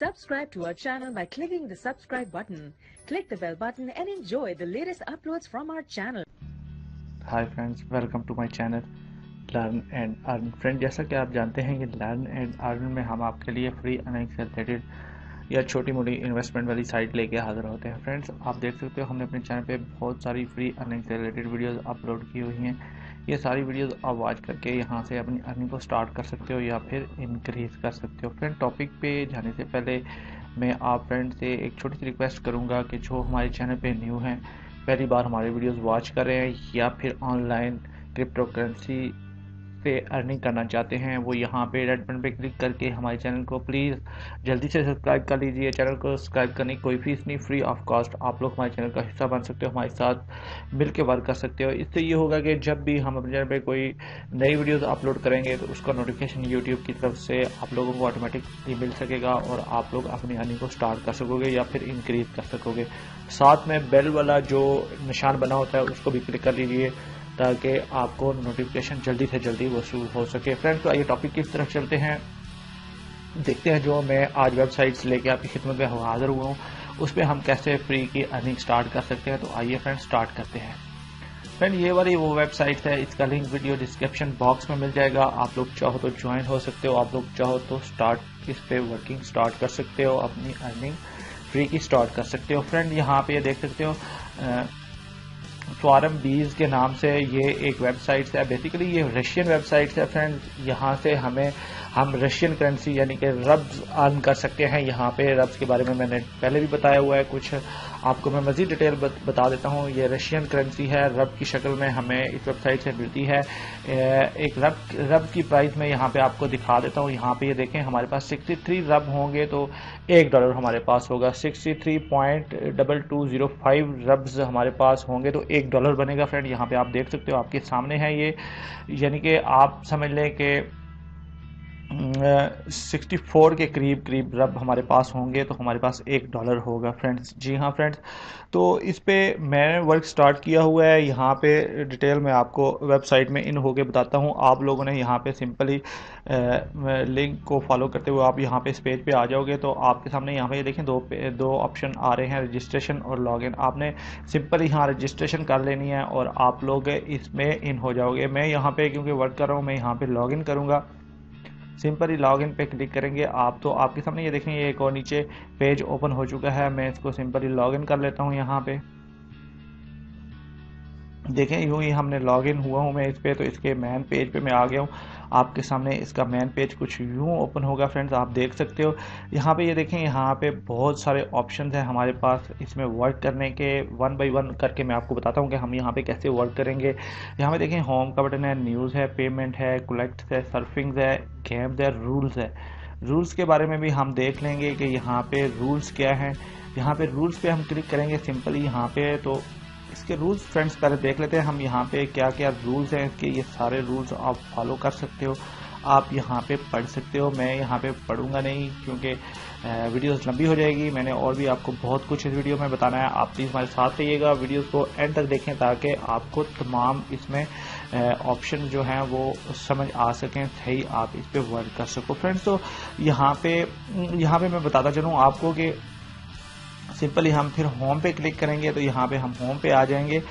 Subscribe to our channel by clicking the subscribe button. Click the bell button and enjoy the latest uploads from our channel. Hi friends, welcome to my channel learn and earn. Friend, जैसा कि आप जानते हैं कि learn and earn में हम आपके लिए फ्री अर्निंग से रिलेटेड या छोटी मोटी इन्वेस्टमेंट वाली साइट लेके हाजिर होते हैं। फ्रेंड्स, आप देख सकते हो हमने अपने चैनल पे बहुत सारी फ्री अर्निंग से रिलेटेड वीडियोस अपलोड की हुई हैं। ये सारी वीडियोस आप वॉच करके यहाँ से अपनी अर्निंग को स्टार्ट कर सकते हो या फिर इंक्रीज कर सकते हो। फ्रेंड, टॉपिक पे जाने से पहले मैं आप फ्रेंड से एक छोटी सी रिक्वेस्ट करूँगा कि जो हमारे चैनल पे न्यू हैं, पहली बार हमारे वीडियोस वॉच कर रहे हैं या फिर ऑनलाइन क्रिप्टो करेंसी से अर्निंग करना चाहते हैं, वो यहाँ पे रेड बटन पे क्लिक करके हमारे चैनल को प्लीज़ जल्दी से सब्सक्राइब कर लीजिए। चैनल को सब्सक्राइब करने की कोई फीस नहीं, फ्री ऑफ कॉस्ट आप लोग हमारे चैनल का हिस्सा बन सकते हो, हमारे साथ मिल के वर्क कर सकते हो। इससे ये होगा कि जब भी हम अपने चैनल पे कोई नई वीडियोस अपलोड करेंगे तो उसका नोटिफिकेशन यूट्यूब की तरफ से आप लोगों को ऑटोमेटिकली मिल सकेगा और आप लोग अपनी अर्निंग को स्टार्ट कर सकोगे या फिर इंक्रीज कर सकोगे। साथ में बेल वाला जो निशान बना होता है उसको भी क्लिक कर लीजिए ताकि आपको नोटिफिकेशन जल्दी से जल्दी वसूल हो सके। फ्रेंड्स, तो आइए टॉपिक की तरफ चलते हैं, देखते हैं जो मैं आज वेबसाइट्स लेके आपकी खिदमत में हाजिर हुआ हूँ उस पर हम कैसे फ्री की अर्निंग स्टार्ट कर सकते हैं। तो आइए फ्रेंड स्टार्ट करते हैं। फ्रेंड, ये वाली वो वेबसाइट है, इसका लिंक वीडियो डिस्क्रिप्शन बॉक्स में मिल जाएगा। आप लोग चाहो तो ज्वाइन हो सकते हो, आप लोग चाहो तो स्टार्ट इस पे वर्किंग स्टार्ट कर सकते हो, अपनी अर्निंग फ्री की स्टार्ट कर सकते हो। फ्रेंड, यहाँ पे ये देख सकते हो फॉरम बीज के नाम से ये एक वेबसाइट है। बेसिकली ये रशियन वेबसाइट है। फ्रेंड, यहाँ से हम रशियन करेंसी यानी कि रब्स अर्न कर सकते हैं। यहाँ पे रब्स के बारे में मैंने पहले भी बताया हुआ है, कुछ आपको मैं मज़ीद डिटेल बता देता हूँ। ये रशियन करेंसी है, रब की शक्ल में हमें इस वेबसाइट से मिलती है। एक रब की प्राइस में यहाँ पे आपको दिखा देता हूँ। यहाँ पे ये देखें, हमारे पास 63 रब होंगे तो $1 हमारे पास होगा। 63.2205 रब्स हमारे पास होंगे तो $1 बनेगा। फ्रेंड, यहाँ पे आप देख सकते हो, आपके सामने है ये, यानी कि आप समझ लें कि 64 के करीब रब हमारे पास होंगे तो हमारे पास $1 होगा। फ्रेंड्स, जी हाँ फ्रेंड्स, तो इस पे मैंने वर्क स्टार्ट किया हुआ है। यहाँ पे डिटेल में आपको वेबसाइट में इन होके बताता हूँ। आप लोगों ने यहाँ पे सिंपली लिंक को फॉलो करते हुए आप यहाँ पे इस पेज पे आ जाओगे तो आपके सामने यहाँ पे देखें दो ऑप्शन आ रहे हैं, रजिस्ट्रेशन और लॉगिन। आपने सिंपली यहाँ रजिस्ट्रेशन कर लेनी है और आप लोग इसमें इन हो जाओगे। मैं यहाँ पे क्योंकि वर्क कर रहा हूँ, मैं यहाँ पे लॉगिन करूँगा। सिंपली लॉगिन पे क्लिक करेंगे आप तो आपके सामने ये देखें, ये एक और नीचे पेज ओपन हो चुका है। मैं इसको सिंपली लॉगिन कर लेता हूँ। यहाँ पे देखें, यूँ ही हमने लॉगिन हुआ हूँ मैं इस पे, तो इसके मेन पेज पे मैं आ गया हूँ। आपके सामने इसका मेन पेज कुछ यूँ ओपन होगा। फ्रेंड्स, आप देख सकते हो यहाँ पे, ये देखें, यहाँ पे बहुत सारे ऑप्शंस हैं हमारे पास इसमें वर्क करने के। 1 बाय 1 करके मैं आपको बताता हूँ कि हम यहाँ पे कैसे वर्क करेंगे। यहाँ पे देखें, होम का बटन है, न्यूज़ है, पेमेंट है, कलेक्ट है, सर्फिंग्स है, गेम्स है, रूल्स है। रूल्स के बारे में भी हम देख लेंगे कि यहाँ पे रूल्स क्या हैं। यहाँ पे रूल्स पे हम क्लिक करेंगे सिंपली यहाँ पे, तो इसके रूल्स फ्रेंड्स पहले देख लेते हैं हम यहाँ पे क्या क्या रूल्स हैं इसके। ये सारे रूल्स आप फॉलो कर सकते हो, आप यहाँ पे पढ़ सकते हो। मैं यहाँ पे पढ़ूंगा नहीं क्योंकि वीडियोस लंबी हो जाएगी। मैंने और भी आपको बहुत कुछ इस वीडियो में बताना है। आप प्लीज़ हमारे साथ रहिएगा, वीडियोस को एंड तक देखें ताकि आपको तमाम इसमें ऑप्शन जो हैं वो समझ आ सकें, सही आप इस पर वर्क कर सको। फ्रेंड्स, तो यहाँ पे मैं बताता चलूँ आपको कि सिंपली हम फिर होम पे क्लिक करेंगे तो यहाँ पे हम होम पे आ जाएंगे।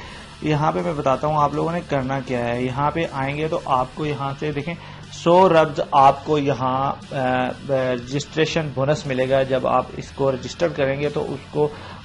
यहाँ पे मैं बताता हूँ आप लोगों ने करना क्या है। यहाँ पे आएंगे तो आपको यहाँ से देखें 100 रब्स आपको यहाँ रजिस्ट्रेशन बोनस मिलेगा। जब आप इसको रजिस्टर करेंगे तो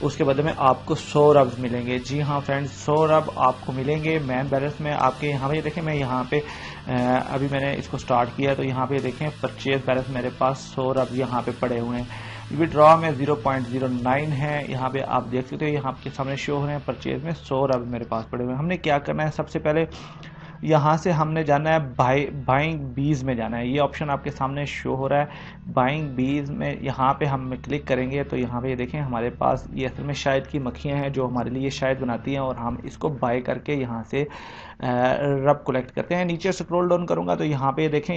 उसके बदले में आपको 100 रब्स मिलेंगे। जी हाँ फ्रेंड्स, 100 रब आपको मिलेंगे मेन बैलेंस में आपके। यहाँ पे देखें, मैं यहाँ पे अभी मैंने इसको स्टार्ट किया तो यहाँ पे देखें परचेज बैलेंस मेरे पास 100 रब यहाँ पे पड़े हुए हैं। विड्रॉ में 0.09 है, यहाँ पे आप देख सकते हो, यहाँ आपके सामने शो हो रहे हैं। परचेज में 100 रब मेरे पास पड़े हुए हैं। हमने क्या करना है, सबसे पहले यहाँ से हमने जाना है बाइंग बीज में जाना है। ये ऑप्शन आपके सामने शो हो रहा है बाइंग बीज में। यहाँ पे हम क्लिक करेंगे तो यहाँ पे ये देखें, हमारे पास ये असल में शायद की मक्खियाँ हैं जो हमारे लिए शायद बनाती हैं और हम इसको बाय करके यहाँ से रब कलेक्ट करते हैं। नीचे स्क्रॉल डाउन करूँगा तो यहाँ पे देखें,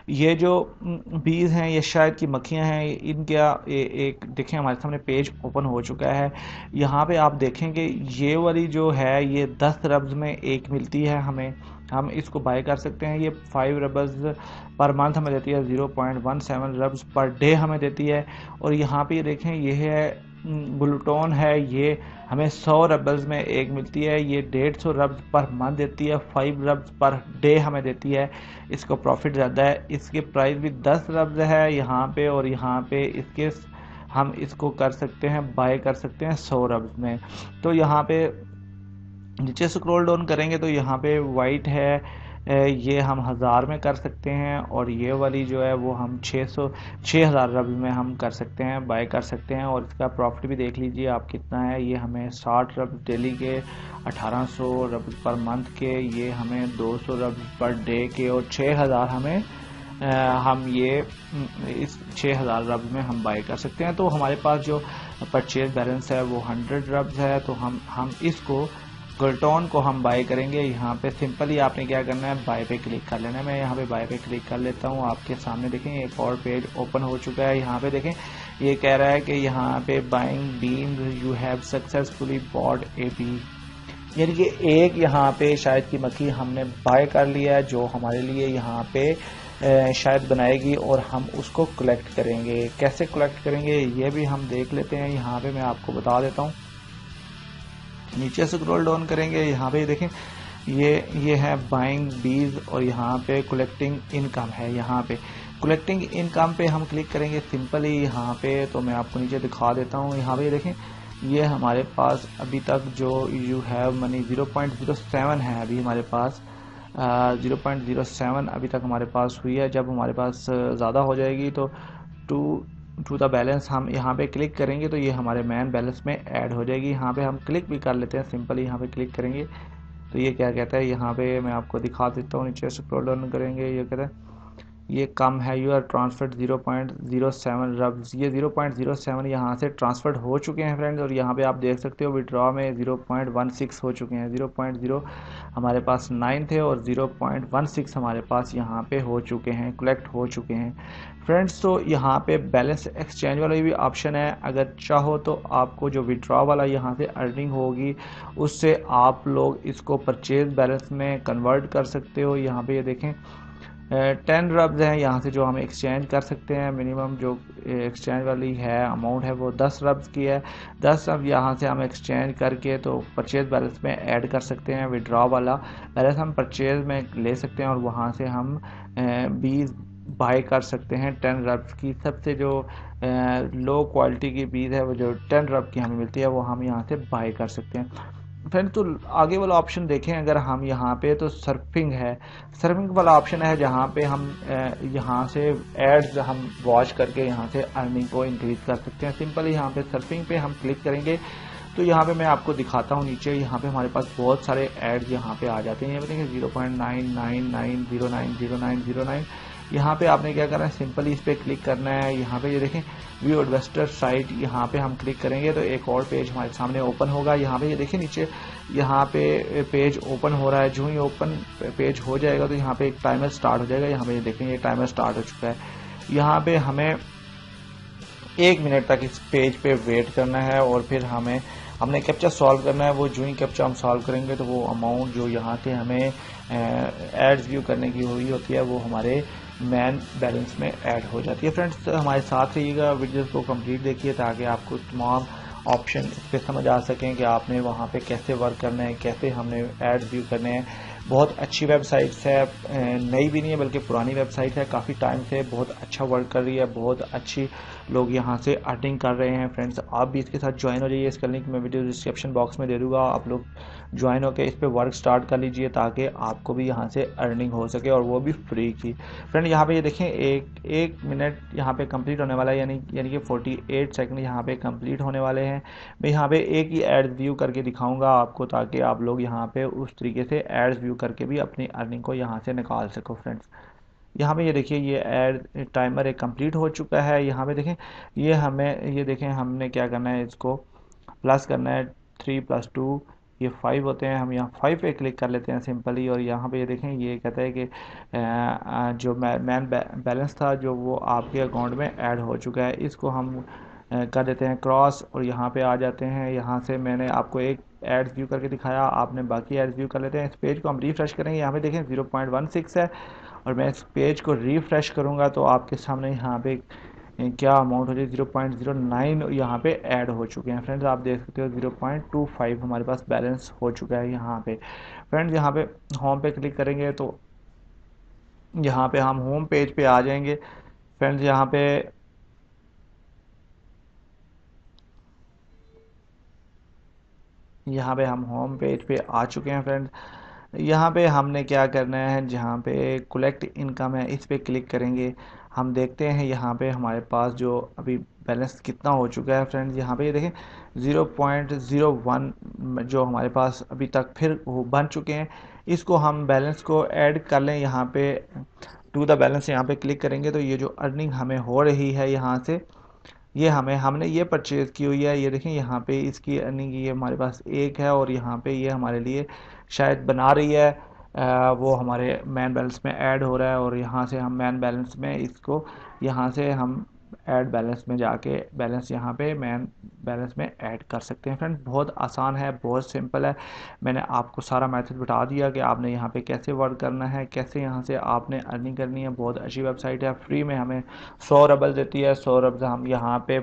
ये जो बीज हैं ये शायद की मक्खियाँ हैं। इनका एक देखें हमारे सामने पेज ओपन हो चुका है। यहाँ पे आप देखेंगे ये वाली जो है ये 10 रब्स में एक मिलती है हमें। हम इसको बाय कर सकते हैं। ये 5 रबल्स पर मंथ हमें देती है, 0.17 रब्स पर डे हमें देती है। और यहाँ पे देखें ये है ब्लूटोन है, ये हमें 100 रबल्स में एक मिलती है। ये 150 रब्स पर मंथ देती है, 5 रब्स पर डे हमें देती है। इसको प्रॉफिट ज़्यादा है, इसके प्राइस भी 10 रब्स है यहाँ पे, और यहाँ पे इसके हम इसको कर सकते हैं, बाय कर सकते हैं 100 रब्स में। तो यहाँ पे नीचे स्क्रॉल डाउन करेंगे तो यहाँ पे वाइट है, ये हम 1000 में कर सकते हैं, और ये वाली जो है वो हम 6000 रब्स में हम कर सकते हैं, बाय कर सकते हैं। और इसका प्रॉफिट भी देख लीजिए आप कितना है। ये हमें 60 रब्स डेली के, 1800 रब्स पर मंथ के, ये हमें 200 रब्स पर डे के, और 6000 हमें हम ये इस 6000 रब्स में हम बाय कर सकते हैं। तो हमारे पास जो परचेज बैलेंस है वो 100 रब्स है। तो हम इसको गुलटोन को हम बाय करेंगे। यहाँ पे सिंपली आपने क्या करना है, बाय पे क्लिक कर लेना है। मैं यहाँ पे बाय पे क्लिक कर लेता हूँ। आपके सामने देखें एक और पेज ओपन हो चुका है। यहाँ पे देखें ये कह रहा है कि यहाँ पे buying beans you have successfully bought a B, यानी कि एक यहाँ पे शायद की मक्खी हमने बाय कर लिया है, जो हमारे लिए यहाँ पे शायद बनाएगी, और हम उसको कलेक्ट करेंगे। कैसे कलेक्ट करेंगे ये भी हम देख लेते हैं। यहाँ पे मैं आपको बता देता हूँ। नीचे स्क्रॉल डाउन करेंगे, यहाँ पे देखें ये है बाइंग बीज, और यहाँ पे कलेक्टिंग इनकम है। यहाँ पे कलेक्टिंग इनकम पे हम क्लिक करेंगे सिंपली यहाँ पे। तो मैं आपको नीचे दिखा देता हूँ। यहाँ पे देखें ये हमारे पास अभी तक जो यू हैव मनी 0.07 है अभी हमारे पास, 0.07 अभी तक हमारे पास हुई है। जब हमारे पास ज़्यादा हो जाएगी तो टू द बैलेंस हम यहाँ पे क्लिक करेंगे तो ये हमारे मैन बैलेंस में ऐड हो जाएगी। यहाँ पे हम क्लिक भी कर लेते हैं, सिंपली यहाँ पे क्लिक करेंगे तो ये क्या कहता है, यहाँ पे मैं आपको दिखा देता हूँ। नीचे स्क्रॉल डाउन करेंगे, ये कहता है ये कम है, यू आर ट्रांसफर्ड 0.07 रब्स। ये 0.07 यहाँ से ट्रांसफर्ड हो चुके हैं फ्रेंड्स। और यहाँ पे आप देख सकते हो विड्रॉ में 0.16 हो चुके हैं। 0.0 हमारे पास 9 थे, और 0.16 हमारे पास यहाँ पे हो चुके हैं, कलेक्ट हो चुके हैं फ्रेंड्स। तो यहाँ पे बैलेंस एक्सचेंज वाला भी ऑप्शन है। अगर चाहो तो आपको जो विड्रॉ वाला यहाँ से अर्निंग होगी उससे आप लोग इसको परचेज बैलेंस में कन्वर्ट कर सकते हो। यहाँ पे ये देखें 10 रब्स हैं यहाँ से जो हम एक्सचेंज कर सकते हैं। मिनिमम जो एक्सचेंज वाली है अमाउंट है वो 10 रब्स की है। 10 रब्स यहाँ से हम एक्सचेंज करके तो परचेज बैलेंस में ऐड कर सकते हैं। विड्रॉ वाला बैलेंस हम परचेज में ले सकते हैं, और वहाँ से हम 20 बाय कर सकते हैं 10 रब्स की। सबसे जो लो क्वालिटी की बीज है वो जो 10 रब की हमें मिलती है वो हम यहाँ से बाय कर सकते हैं फ्रेंड्स। तो आगे वाला ऑप्शन देखें अगर हम यहाँ पे, तो सर्फिंग है। सर्फिंग वाला ऑप्शन है जहाँ पे हम यहाँ से एड्स हम वॉच करके यहाँ से अर्निंग को इंक्रीज कर सकते हैं। सिंपली यहाँ पे सर्फिंग पे हम क्लिक करेंगे तो यहाँ पे मैं आपको दिखाता हूँ। नीचे यहाँ पे हमारे पास बहुत सारे एड्स यहाँ पे आ जाते हैं। ये बताएंगे 0.999090909। यहाँ पे आपने क्या करना है, सिंपली इस पे क्लिक करना है। यहाँ पे ये देखें व्यू इन्वेस्टर साइट, यहाँ पे हम क्लिक करेंगे तो एक और पेज हमारे सामने ओपन होगा। यहाँ पे ये देखिए नीचे यहाँ पे पेज ओपन हो रहा है। जो ही ओपन पेज हो जाएगा तो यहाँ पे एक टाइमर स्टार्ट हो जाएगा। यहाँ पे ये देखें ये टाइमर स्टार्ट हो चुका है। यहाँ पे हमें 1 मिनट तक इस पेज पे वेट करना है, और फिर हमने कैप्चा सॉल्व करना है। वो जो ही कैप्चा हम सॉल्व करेंगे तो वो अमाउंट जो यहाँ से हमें एड्स व्यू करने की हुई होती है वो हमारे मैन बैलेंस में ऐड हो जाती है। फ्रेंड्स हमारे साथ रहिएगा, वीडियोस को कंप्लीट देखिए ताकि आपको तमाम ऑप्शन इस पर समझ आ सकें कि आपने वहाँ पे कैसे वर्क करना है, कैसे हमने एड्स व्यू करने हैं। बहुत अच्छी वेबसाइट है, नई भी नहीं है बल्कि पुरानी वेबसाइट है, काफ़ी टाइम से बहुत अच्छा वर्क कर रही है, बहुत अच्छी लोग यहाँ से अर्निंग कर रहे हैं। फ्रेंड्स आप भी इसके साथ ज्वाइन हो जाइए। इसका लिंक मैं वीडियो डिस्क्रिप्शन बॉक्स में दे दूँगा, आप लोग ज्वाइन होकर इस पर वर्क स्टार्ट कर लीजिए ताकि आपको भी यहाँ से अर्निंग हो सके, और वो भी फ्री की। फ्रेंड यहाँ पे ये देखें एक मिनट यहाँ पे कंप्लीट होने वाला है, यानी कि 48 सेकंड यहाँ पे कंप्लीट होने वाले हैं। मैं यहाँ पे एक ही एड्स व्यू करके दिखाऊंगा आपको ताकि आप लोग यहाँ पे उस तरीके से एड्स व्यू करके भी अपनी अर्निंग को यहाँ से निकाल सको। फ्रेंड्स यहाँ पे ये देखिए ये एड टाइमर एक कंप्लीट हो चुका है। यहाँ पे देखें ये देखें हमने क्या करना है, इसको प्लस करना है। 3 + 2 ये 5 होते हैं। हम यहाँ 5 पे क्लिक कर लेते हैं सिंपली, और यहाँ पे ये देखें ये कहता है कि जो मैन बैलेंस था जो वो आपके अकाउंट में ऐड हो चुका है। इसको हम कर देते हैं क्रॉस, और यहाँ पे आ जाते हैं। यहाँ से मैंने आपको एक एड्स व्यू करके दिखाया, आपने बाकी एड्स व्यू कर लेते हैं। इस पेज को हम रिफ्रेश करेंगे, यहाँ पे देखें 0.16 है, और मैं इस पेज को रिफ्रेश करूँगा तो आपके सामने यहाँ पे क्या अमाउंट हो जाए 0.09 यहाँ पे ऐड हो चुके हैं फ्रेंड्स। आप देख सकते हो 0.25 हमारे पास बैलेंस हो चुका है यहाँ पे फ्रेंड्स। यहाँ पे होम पे क्लिक करेंगे तो यहाँ पे हम होम पेज पे आ जाएंगे फ्रेंड्स। यहाँ पे हम होम पेज पे आ चुके हैं फ्रेंड्स। यहाँ पे हमने क्या करना है, जहाँ पे कलेक्ट इनकम है इस पे क्लिक करेंगे। हम देखते हैं यहाँ पे हमारे पास जो अभी बैलेंस कितना हो चुका है फ्रेंड्स। यहाँ पे ये देखें 0.01 जो हमारे पास अभी तक फिर वो बन चुके हैं। इसको हम बैलेंस को ऐड कर लें, यहाँ पे टू द बैलेंस यहाँ पे क्लिक करेंगे तो ये जो अर्निंग हमें हो रही है यहाँ से, ये हमने ये परचेज़ की हुई है। ये देखें यहाँ पे इसकी अर्निंग ये हमारे पास एक है, और यहाँ पे ये हमारे लिए शायद बना रही है, वो हमारे मैन बैलेंस में ऐड हो रहा है। और यहाँ से हम मैन बैलेंस में इसको, यहाँ से हम ऐड बैलेंस में जाके बैलेंस यहाँ पे मैन बैलेंस में ऐड कर सकते हैं फ्रेंड्स। बहुत आसान है, बहुत सिंपल है। मैंने आपको सारा मेथड बता दिया कि आपने यहाँ पे कैसे वर्क करना है, कैसे यहाँ से आपने अर्निंग करनी है। बहुत अच्छी वेबसाइट है, फ्री में हमें 100 रबल देती है। 100 रबल हम यहाँ पे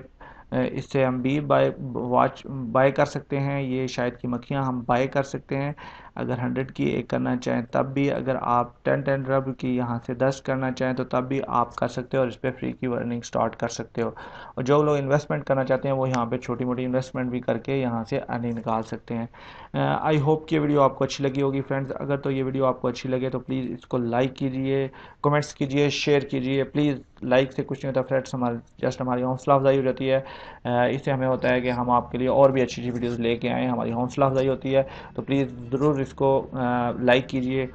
इससे हम भी बाय कर सकते हैं। ये शायद की मक्खियाँ हम बाय कर सकते हैं अगर 100 की एक करना चाहें तब भी। अगर आप 10 रब की यहाँ से 10 करना चाहें तो तब भी आप कर सकते हो, और इस पर फ्री की अर्निंग स्टार्ट कर सकते हो। और जो लोग इन्वेस्टमेंट करना चाहते हैं वो यहाँ पे छोटी मोटी इन्वेस्टमेंट भी करके यहाँ से अर्निंग निकाल सकते हैं। आई होप कि ये वीडियो आपको अच्छी लगी होगी फ्रेंड्स। अगर तो ये वीडियो आपको अच्छी लगे तो प्लीज़ इसको लाइक कीजिए, कमेंट्स कीजिए, शेयर कीजिए। प्लीज़ लाइक से कुछ नहीं होता फ्रेंड्स, हमारी हौसला अफजाई हो जाती है। इससे हमें होता है कि हम आपके लिए और भी अच्छी अच्छी वीडियोस लेके आएँ, हमारी हौसला अफजाई होती है। तो प्लीज़ ज़रूर इसको लाइक कीजिए।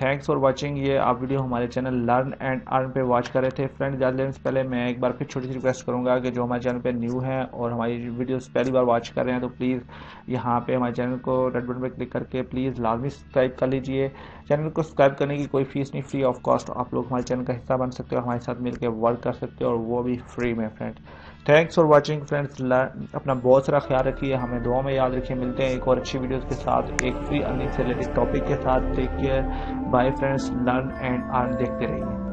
Thanks for watching. ये आप वीडियो हमारे चैनल लर्न एंड अर्न पे वॉच कर रहे थे फ्रेंड्स। ज़्यादा लेने से पहले मैं एक बार फिर छोटी सी रिक्वेस्ट करूंगा कि जो हमारे चैनल पे न्यू है और हमारी वीडियोस पहली बार वॉच कर रहे हैं तो प्लीज़ यहाँ पे हमारे चैनल को रेड बटन पे क्लिक करके प्लीज़ लाजमी सब्सक्राइब कर लीजिए। चैनल को सब्सक्राइब करने की कोई फीस नहीं, फ्री ऑफ कॉस्ट आप लोग हमारे चैनल का हिस्सा बन सकते हो, हमारे साथ मिलकर वर्क कर सकते हो, और वो भी फ्री में friends. Thanks for watching friends. अपना बहुत सारा ख्याल रखिए, हमें दुआ में याद रखिए। मिलते हैं एक और अच्छी वीडियोस के साथ, एक फ्री अर्निंग से रिलेटेड टॉपिक के साथ। Take care, bye friends. Learn and earn देखते रहिए।